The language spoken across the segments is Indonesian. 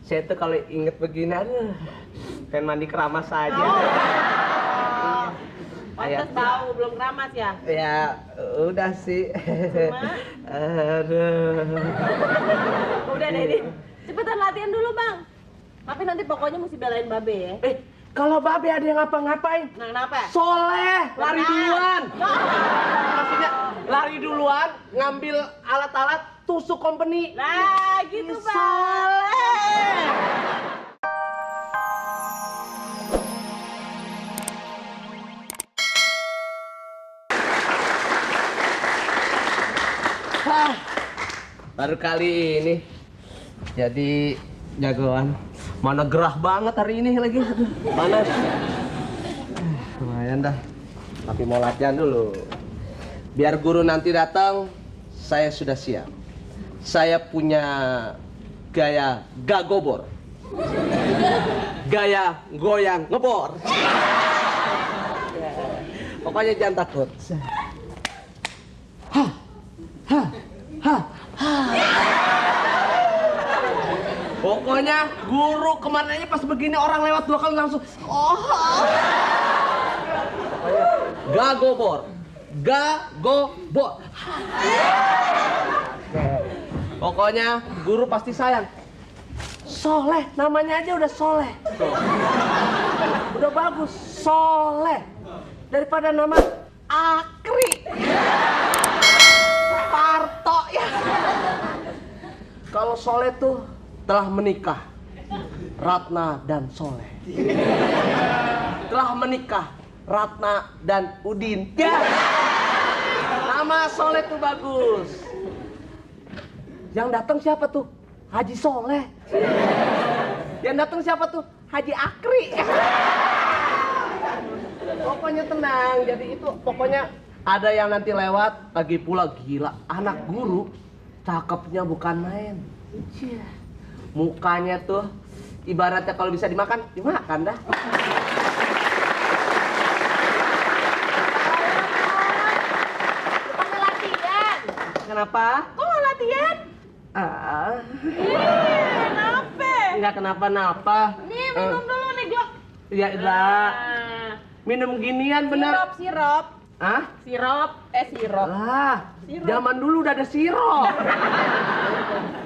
Saya tuh kalau inget begini, aduh, pengen mandi keramas saja. Pantes bau, belum keramas ya? Ya, udah sih. Cuma? Aduh. Udah deh, Din. Cepetan latihan dulu, Bang. Tapi nanti pokoknya mesti belain Babe ya. Kalau Babe ada yang ngapa-ngapain, Nah, kenapa? soleh, lari Benar. duluan. Maksudnya, lari duluan, ngambil alat-alat, tusuk company. Nah, gitu, Bang. Soleh. Hah, baru kali ini jadi jagoan. Mana gerah banget hari ini lagi. Aduh, panas. Lumayan dah. Tapi mau latihan dulu. Biar guru nanti datang, saya sudah siap. Saya punya gaya gagobor. Gaya goyang ngebor. Pokoknya jangan takut. Hah. Hah. Hah. Pokoknya guru kemarin aja pas begini orang lewat 2 kali langsung gagobor. Gagobor. Pokoknya guru pasti sayang. Soleh, namanya aja udah soleh. Udah bagus, soleh. Daripada nama Akri, Parto ya. Kalau soleh tuh telah menikah, Ratna dan Soleh. Telah menikah, Ratna dan Udin. Ya. Nama Soleh tuh bagus. Yang datang siapa tuh? Haji Soleh. Yang datang siapa tuh? Haji Akri. Pokoknya tenang. Jadi itu pokoknya ada yang nanti lewat. Lagi pula gila, anak guru cakepnya bukan main. Mukanya tuh ibaratnya kalau bisa dimakan, dimakan dah. Pakai latihan. Kenapa? Kok nggak latihan? Kenapa? Enggak kenapa-napa. Nih, minum dulu nih, Glok. Ya enggak. Minum ginian bener. Sirop. Hah? Sirop. Sirop. Lah, Sirup. zaman dulu udah ada sirup.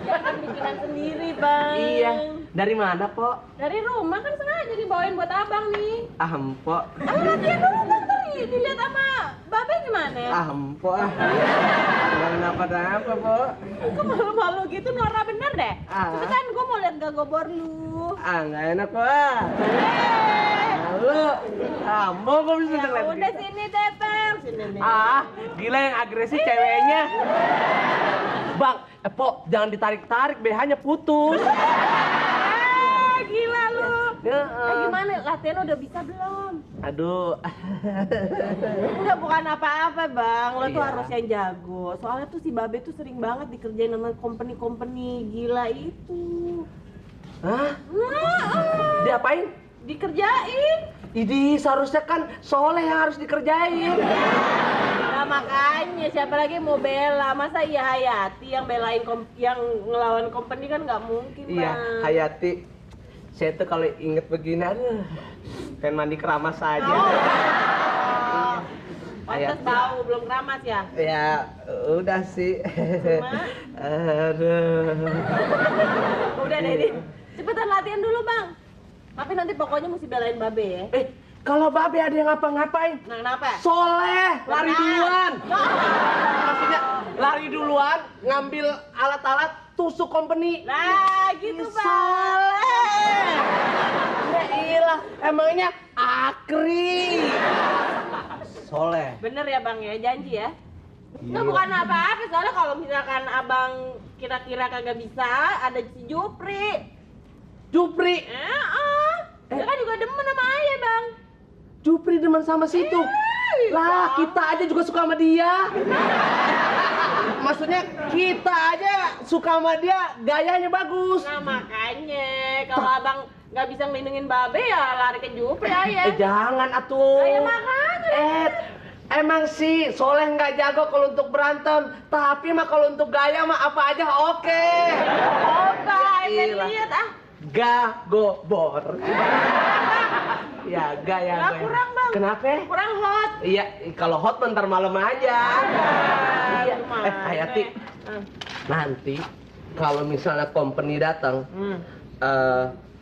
Jangan bikinan sendiri, Bang. Iya. Dari mana, Po? Dari rumah kan sengaja dibawain buat Abang nih. Empo. Latihan dulu, Bang, tadi. Dilihat sama Babe gimana? Empo. Enggak kenapa-napa, Po. Kok malu-malu gitu, Nora bener deh. Ah. Cepetan, gue mau lihat gagobor lu. Enggak enak, Po. Malu. Ambo kok bisa Ya ngeliat udah gitu. sini deh, Bang. Sini nih. Gila yang agresif ceweknya. Bang, Po, jangan ditarik-tarik, BH-nya putus. Gila lu. Ya, Gimana? Latihan udah bisa belum? aduh. Udah bukan apa-apa, Bang. Lo tuh Iya. harus yang jago. Soalnya tuh si Babe tuh sering banget dikerjain sama company-company gila itu. Hah? Nah, Diapain? dikerjain. Idi, seharusnya kan Soleh yang harus dikerjain. Nah makanya siapa lagi mau bela? Masa iya Hayati yang belain yang ngelawan company kan nggak mungkin, Bang. Iya, Hayati. Saya tuh kalau inget begini, aduh, pengen mandi keramas saja. Pantes Hayati. bau, belum keramas ya? Ya, udah sih. Cuma? Aduh. Udah deh, Din. Cepetan latihan dulu, Bang. Tapi nanti pokoknya mesti belain Babe ya. Kalau Babe ada yang ngapa-ngapain, Nah, kenapa? soleh, lari Benar. duluan. Maksudnya, lari duluan, ngambil alat-alat, tusuk company. Nah, gitu, Bang. Soleh. Ya ilah, emangnya Akri. Soleh. Bener ya, Bang ya? Janji ya? Iya. Itu bukan apa-apa, soalnya kalau misalkan Abang kira-kira kagak bisa, ada si Jupri. Jupri. Dia kan juga demen sama Ayah, Bang. Jupri demen sama situ. Lah, kita aja juga suka sama dia. Maksudnya kita aja suka sama dia, gayanya bagus. Nah makanya kalau Abang nggak bisa ngelindungin Babe ya lari ke Jupri Ayah. Jangan atuh. Ayah makanya. Emang sih Soleh nggak jago kalau untuk berantem, tapi mah kalau untuk gaya mah apa aja oke. Coba, Ya, ilah. lihat Gagobor. Ya, ya. Lah, kurang, Bang. Kenapa? Kurang hot. Iya, kalau hot bentar malam aja. Iya. Hayati. Nanti kalau misalnya company datang,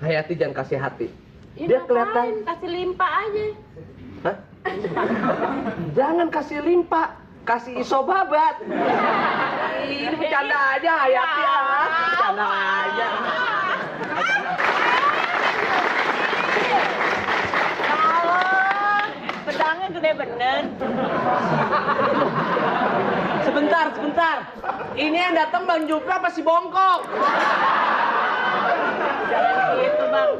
Hayati jangan kasih hati. Dia kelihatan. Kasih limpa aja. Hah? Jangan kasih limpa, kasih isobabat. Ini bercanda aja Hayati ya. Bercanda aja. Pedangnya gede bener. Sebentar. Ini yang datang Bang Jupra apa si Bongkok? Jangan gitu, Bang.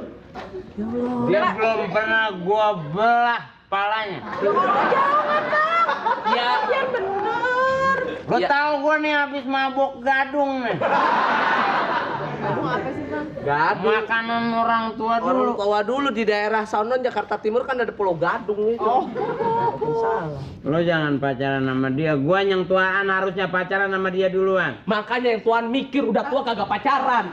Dia belum pernah gua belah palanya. Jangan, Bang. Ya. Yang bener. Gua Ya. tahu gua nih habis mabok gadung nih. Kamu apa sih, Bang? Gadung. Makanan orang tua Orang dulu. tua dulu di daerah sono Jakarta Timur kan ada Pulau Gadung itu. Salah. Lo jangan pacaran sama dia. Gua yang tuaan harusnya pacaran sama dia duluan. Makanya yang tuan mikir udah tua kagak pacaran.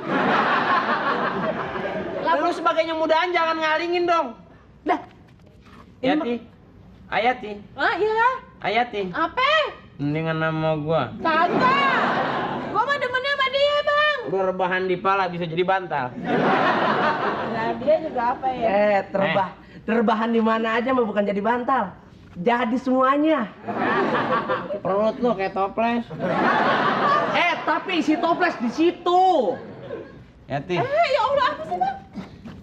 Lu sebagai yang mudaan jangan ngalingin dong. Dah. Ayati. Ah, iya. Ayati. Apa? Mendingan sama gua. Kagak. Gua mah demennya sama dia, Bang. Lu rebahan di pala bisa jadi bantal. Nah, dia juga apa ya? Terbahan di mana aja mah bukan jadi bantal. Jadi semuanya. Perut lu kayak toples. Tapi si toples di situ. Yati. Ya Allah, apa sih, Bang?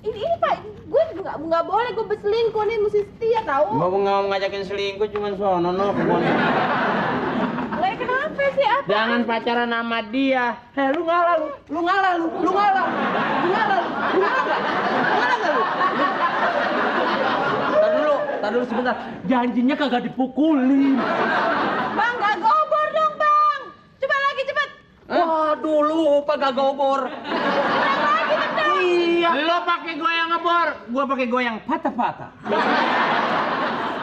Ini Pak, gue nggak boleh gue berselingkuh nih, mesti setia tahu. Gua nggak mau ngajakin selingkuh cuman sono no. Lah kenapa sih? Apa? Jangan pacaran sama dia. Lu ngalah nggak? Tar dulu sebentar. Janjinya kagak dipukulin. Bang, nggak gobor dong, Bang. Coba lagi, cepet. Waduh, lupa gak gobor. Iya. Lo pakai goyang ngebor, gua pakai goyang patah-patah.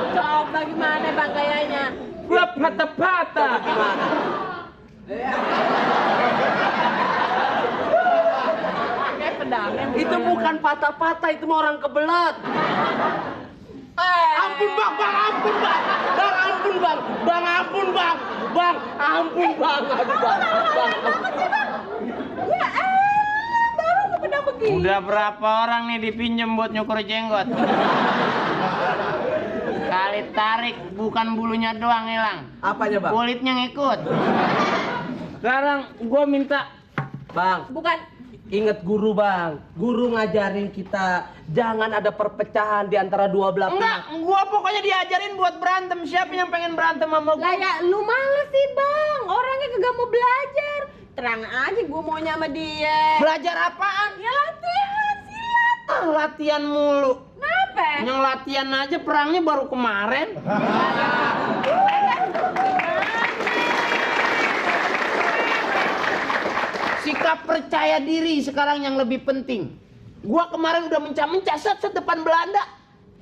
Coba gimana, Bang, kayaknya? Gua patah-patah. Kayak pedangnya. Itu bukan patah-patah, itu mah orang kebelet. Ampun bang. Aduh bang. Ya baru lu pedang begini. Udah berapa orang nih dipinjem buat nyukur jenggot? Kali tarik bukan bulunya doang hilang. Apanya bang? Kulitnya ngikut. Sekarang gua minta Bang, Bukan. inget guru bang. Guru ngajarin kita jangan ada perpecahan di antara dua belah enggak, pihak. gua pokoknya diajarin buat berantem. Siapa yang pengen berantem sama gua? Lah ya lu males sih, Bang. Orangnya kagak mau belajar. Terang aja gua maunya sama dia. Belajar apaan? Ya latihan silat. Latihan mulu. Kenapa? Yang latihan aja perangnya baru kemarin. Sikap percaya diri sekarang yang lebih penting. Gua kemarin udah mencah-mencah set depan Belanda.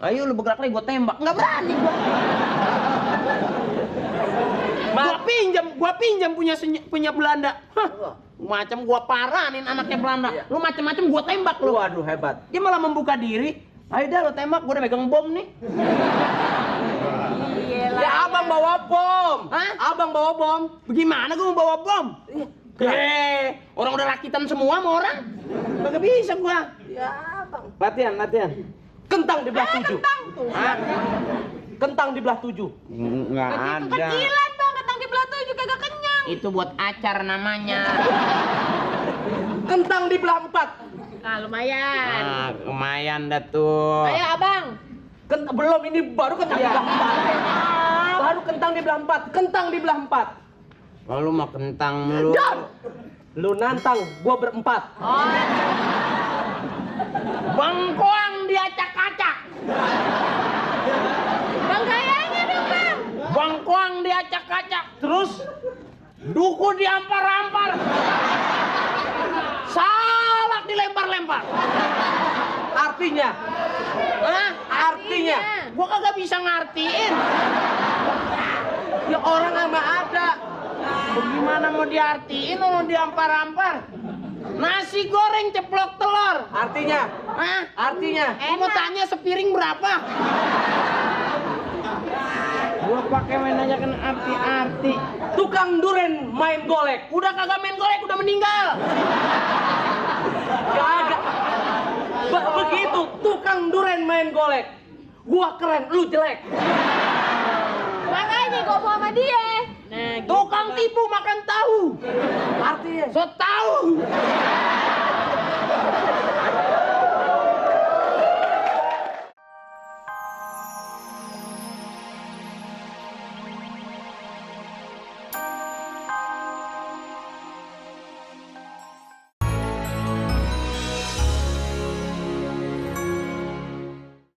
Ayo lu bergerak lagi gua tembak. Nggak berani gua. Gua pinjam punya Belanda. Hah. Macam gua paranin anaknya Belanda. Lu macam-macam gua tembak lu. Waduh hebat. Dia malah membuka diri. Ayo dah lu tembak, gua udah megang bom nih. Iyalah. Ya abang bawa bom. Hah? Abang bawa bom. Bagaimana gua mau bawa bom? Orang udah rakitan semua sama orang. Kagak bisa gua. Ya bang. Latihan. Kentang di belah 7. Kentang tuh. Hah? Kentang di belah 7. Enggak ada. Kecilan, Bang. Kentang di belah 7 kagak kenyang. Itu buat acar namanya. Kentang di belah 4. Nah, lumayan. Ah, lumayan dah tuh. Ayo, Abang. Belum, ini baru kentang di belah 4. Baru kentang di belah 4. Kentang di belah 4. Lalu mah kentang mulu. Dan lu nantang, gua berempat. Bangkoang diacak-acak. Bang, kayaknya dong, Bang. Bangkoang diacak-acak. Terus duku diampar-ampar. Salak dilempar-lempar. Artinya, Hah? artinya, Gua kagak bisa ngartiin. ya orang sama ada. Bagaimana mau diartiin kalau diampar-ampar? Nasi goreng ceplok telur. Artinya? Hah? Artinya? Gua mau tanya sepiring berapa? Gua pakai main aja kan arti-arti. Tukang duren main golek. Udah kagak main golek, udah meninggal. Kagak. Begitu, tukang duren main golek. Gua keren, lu jelek. Makanya gua mau sama dia. Nah, gitu. Tukang tipu makan tahu. Artinya? So tahu.